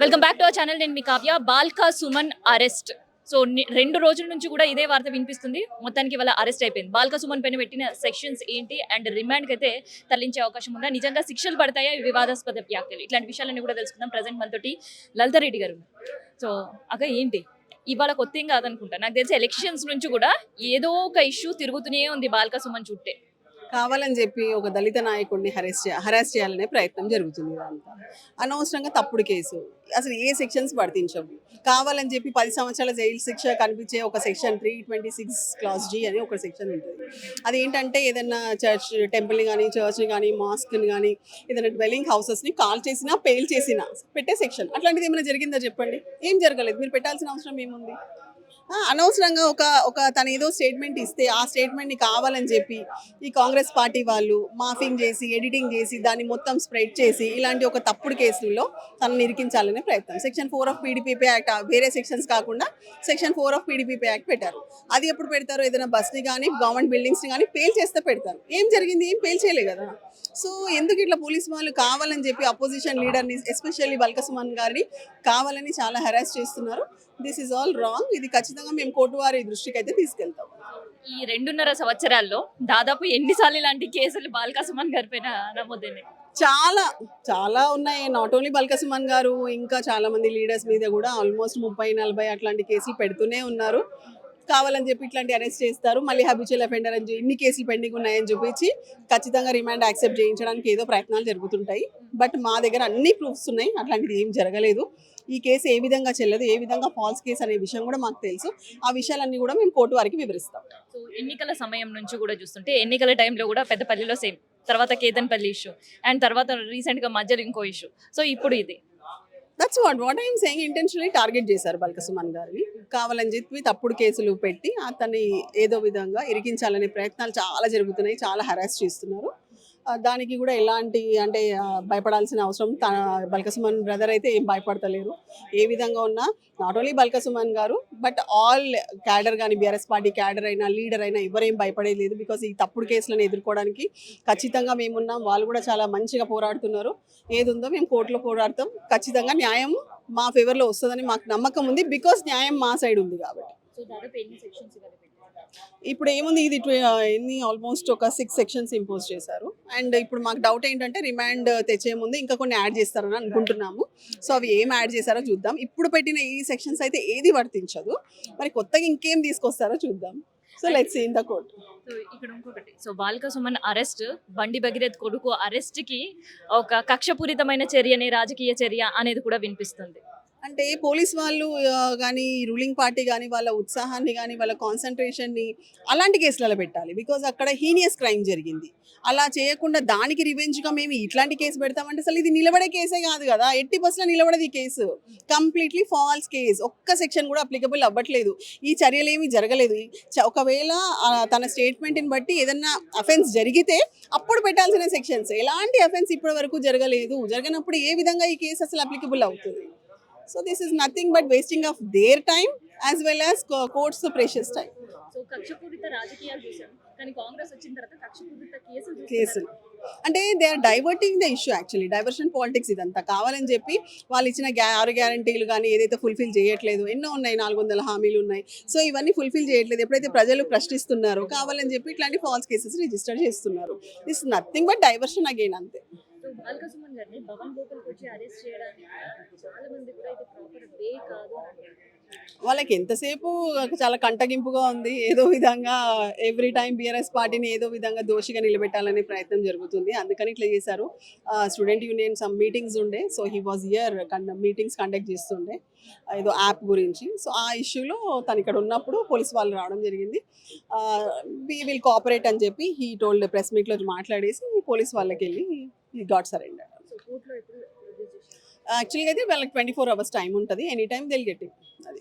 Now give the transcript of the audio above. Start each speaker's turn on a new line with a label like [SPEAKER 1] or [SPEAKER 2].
[SPEAKER 1] Welcome back to our channel. నేను మీ Kavya. Balka Suman arrest. So 2 రోజుల నుంచి కూడా ఇదే వార్త వినిపిస్తుంది. మొత్తానికి వాళ్ళ అరెస్ట్ అయిపోయింది. బాల్కా సుమన్ పైన పెట్టిన సెక్షన్స్ ఏంటి అండ్ రిమాండ్కి అయితే తరలించే అవకాశం ఉందా, నిజంగా శిక్షలు పడతాయా, వివాదాస్పద వ్యాఖ్యలు, ఇట్లాంటి విషయాలన్నీ కూడా తెలుసుకుందాం. ప్రజెంట్ మనతోటి లలిత రెడ్డి గారు. సో అక్క ఏంటి ఇవాళ కొత్త ఏం కాదనుకుంటా, నాకు తెలిసి ఎలక్షన్స్ నుంచి కూడా ఏదో ఒక ఇష్యూ తిరుగుతూనే ఉంది బాల్కా సుమన్ చుట్టే.
[SPEAKER 2] కావాలని చెప్పి ఒక దళిత నాయకుడిని హరాస్ చేయాలనే ప్రయత్నం జరుగుతుంది. ఇదంతా అనవసరంగా తప్పుడు కేసు. అసలు ఏ సెక్షన్స్ వర్తించవు. కావాలని చెప్పి 10 సంవత్సరాల జైలు శిక్ష కనిపించే ఒక సెక్షన్ 326 క్లాస్ G అని ఒక సెక్షన్ ఉంటుంది. అదేంటంటే ఏదైనా చర్చ్ టెంపుల్ని కానీ, చర్చ్ని కానీ, మాస్క్ని కానీ, ఏదైనా డ్వెల్లింగ్ హౌసెస్ని కాల్ చేసినా, పేల్ చేసినా పెట్టే సెక్షన్. అట్లాంటిది ఏమైనా జరిగిందా చెప్పండి? ఏం జరగలేదు. మీరు పెట్టాల్సిన అవసరం ఏముంది? అనవసరంగా ఒక తను ఏదో స్టేట్మెంట్ ఇస్తే ఆ స్టేట్మెంట్ని కావాలని చెప్పి ఈ కాంగ్రెస్ పార్టీ వాళ్ళు మాఫింగ్ చేసి, ఎడిటింగ్ చేసి, దాన్ని మొత్తం స్ప్రెడ్ చేసి, ఇలాంటి ఒక తప్పుడు కేసుల్లో తనను ఇరికించాలనే ప్రయత్నం. సెక్షన్ 4 ఆఫ్ PDPP యాక్ట్, వేరే సెక్షన్స్ కాకుండా సెక్షన్ 4 ఆఫ్ PDPP యాక్ట్ పెట్టారు. అది ఎప్పుడు పెడతారు? ఏదైనా బస్ని కానీ, గవర్నమెంట్ బిల్డింగ్స్ని కానీ పేల్ చేస్తే పెడతారు. ఏం జరిగింది? ఏం పేల్ చేయలే కదా. సో ఎందుకు ఇట్లా పోలీస్ వాళ్ళు కావాలని చెప్పి అపోజిషన్ లీడర్ని, ఎస్పెషల్లీ బాల్కా సుమన్ గారిని కావాలని చాలా హెరాస్ చేస్తున్నారు. This is all wrong. ఇది ఖచ్చితంగా మేము కోర్టు వారి దృష్టికి అయితే తీసుకెళ్తాం.
[SPEAKER 1] ఈ 2.5 సంవత్సరాల్లో దాదాపు ఎన్నిసార్లు ఇలాంటి కేసులు బాల్కా సుమన్ గారి పైన నమోదైనాయి?
[SPEAKER 2] చాలా చాలా ఉన్నాయి. నాట్ ఓన్లీ బాల్కా సుమన్ గారు, ఇంకా చాలా మంది లీడర్స్ మీద కూడా ఆల్మోస్ట్ 30-40 అట్లాంటి కేసులు పెడుతూనే ఉన్నారు. కావాలని చెప్పి ఇట్లాంటి అరెస్ట్ చేస్తారు. మళ్ళీ హ్యాబిచువల్ అఫెండర్ అని ఇన్ని కేసులు పెండింగ్ ఉన్నాయని చూపించి ఖచ్చితంగా రిమాండ్ యాక్సెప్ట్ చేయించడానికి ఏదో ప్రయత్నాలు జరుగుతుంటాయి. బట్ మా దగ్గర అన్ని ప్రూఫ్స్ ఉన్నాయి. అట్లాంటిది ఏం జరగలేదు. ఈ కేసు ఏ విధంగా చెల్లదు, ఏ విధంగా ఫాల్స్ కేసు అనే విషయం కూడా మాకు తెలుసు. ఆ విషయాలన్నీ కూడా మేము కోర్టు వారికి వివరిస్తాం.
[SPEAKER 1] సో ఎన్నికల సమయం నుంచి కూడా చూస్తుంటే ఎన్నికల టైంలో కూడా పెద్దపల్లిలో సేమ్, తర్వాత కేతన్పల్లి ఇష్యూ, అండ్ తర్వాత రీసెంట్గా మధ్యలో ఇంకో ఇష్యూ. సో ఇప్పుడు ఇది
[SPEAKER 2] that's what I'm saying. Intentionally target చేశారు బాల్కా సుమన్ గారిని. కావాలని చెప్పి తప్పుడు కేసులు పెట్టి అతన్ని ఏదో విధంగా ఇరికించాలనే ప్రయత్నాలు చాలా జరుగుతున్నాయి. చాలా హెరాస్ చేస్తున్నారు. దానికి కూడా ఎలాంటి అంటే భయపడాల్సిన అవసరం బాల్కా సుమన్ బ్రదర్ అయితే ఏం భయపడతలేరు. ఏ విధంగా ఉన్నా నాట్ ఓన్లీ బాల్కా సుమన్ గారు బట్ ఆల్ క్యాడర్ కానీ, బీఆర్ఎస్ పార్టీ క్యాడర్ అయినా, లీడర్ అయినా ఎవరేం భయపడేది లేదు. బికాస్ ఈ తప్పుడు కేసులను ఎదుర్కోవడానికి ఖచ్చితంగా మేమున్నాం. వాళ్ళు కూడా చాలా మంచిగా పోరాడుతున్నారు. ఏది ఉందో మేము కోర్టులో పోరాడతాం. ఖచ్చితంగా న్యాయం మా ఫేవర్లో వస్తుందని మాకు నమ్మకం ఉంది. బికాస్ న్యాయం మా సైడ్ ఉంది కాబట్టి. ఇప్పుడు ఏముంది, ఇది ఎన్ని ఆల్మోస్ట్ ఒక 6 సెక్షన్స్ ఇంపోజ్ చేశారు. అండ్ ఇప్పుడు మాకు డౌట్ ఏంటంటే రిమాండ్ తెచ్చే ముందు ఇంకా కొన్ని యాడ్ చేస్తారని అనుకుంటున్నాము. సో అవి ఏం యాడ్ చేశారో చూద్దాం. ఇప్పుడు పెట్టిన ఈ సెక్షన్స్ అయితే ఏది వర్తించదు. మరి కొత్తగా ఇంకేం తీసుకొస్తారో చూద్దాం. So let's see in the court.
[SPEAKER 1] So ఇక్కడ ఇంకొకటి, సో బాల్కా సుమన్ అరెస్ట్, బండి భగీరథ్ కొడుకు అరెస్ట్కి ఒక కక్షపూరితమైన చర్యని, రాజకీయ చర్య అనేది కూడా వినిపిస్తుంది.
[SPEAKER 2] అంటే పోలీస్ వాళ్ళు కానీ, రూలింగ్ పార్టీ కానీ వాళ్ళ ఉత్సాహాన్ని కానీ, వాళ్ళ కాన్సన్ట్రేషన్ని అలాంటి కేసులలో పెట్టాలి. బికాజ్ అక్కడ హీనియస్ క్రైమ్ జరిగింది. అలా చేయకుండా దానికి రివెంజ్గా మేము ఇట్లాంటి కేసు పెడతామంటే అసలు ఇది నిలబడే కేసే కాదు కదా. 80% నిలబడేది ఈ కేసు. Completely false case. ఒక్క సెక్షన్ కూడా అప్లికబుల్ అవ్వట్లేదు. ఈ చర్యలు ఏమీ జరగలేదు. ఒకవేళ తన స్టేట్మెంట్ని బట్టి ఏదన్నా అఫెన్స్ జరిగితే అప్పుడు పెట్టాల్సిన సెక్షన్స్. ఎలాంటి అఫెన్స్ ఇప్పటి వరకు జరగలేదు. జరగనప్పుడు ఏ విధంగా ఈ కేసు అసలు అప్లికబుల్ అవుతుంది? So this is nothing but wasting of their time as well as court's precious time.
[SPEAKER 1] So కక్షపూరిత రాజకీయాలు చూసాం, కానీ కాంగ్రెస్ వచ్చిన తర్వాత కక్షపూరిత
[SPEAKER 2] కేసులు అంటే they are diverting the issue. Actually diversion politics ఇదంతా. కావాలని చెప్పి వాళ్ళు ఇచ్చిన 6 గ్యారంటీలు కానీ ఏదైతే ఫుల్ఫిల్ చేయట్లేదు, ఎన్నో ఉన్నాయి, 400 హామీలు ఉన్నాయి. సో ఇవన్నీ ఫుల్ఫిల్ చేయట్లేదు. ఎప్పుడైతే ప్రజలు ప్రశ్నిస్తున్నారో కావాలని చెప్పి ఇట్లాంటి ఫాల్స్ కేసెస్ రిజిస్టర్ చేస్తున్నారు. This nothing but diversion again, అంతే.
[SPEAKER 1] బాల్కా సుమన్ గారిని భవన్ లోపలికి వచ్చి అరెస్ట్ చేయడానికి చాలా మంది కూడా ఇది ప్రాపర్ వే కాదు.
[SPEAKER 2] వాళ్ళకి ఎంతసేపు చాలా కంటగింపుగా ఉంది. ఏదో విధంగా ఎవ్రీ టైం బీఆర్ఎస్ పార్టీని ఏదో విధంగా దోషిగా నిలబెట్టాలనే ప్రయత్నం జరుగుతుంది. అందుకని ఇట్లా చేశారు. స్టూడెంట్ యూనియన్ సమ్ మీటింగ్స్ ఉండే. So he was here meetings conduct చేస్తుండే ఏదో యాప్ గురించి. సో ఆ ఇష్యూలో తను ఇక్కడ ఉన్నప్పుడు పోలీస్ వాళ్ళు రావడం జరిగింది. వీ విల్ కోఆపరేట్ అని చెప్పి హీ టోల్డ్ ప్రెస్ మీట్లో మాట్లాడేసి పోలీస్ వాళ్ళకి వెళ్ళి హీ గాట్ సరెండర్. యాక్చువల్గా అయితే వాళ్ళకి 24 hours టైం ఉంటుంది. Any time they'll get it. అది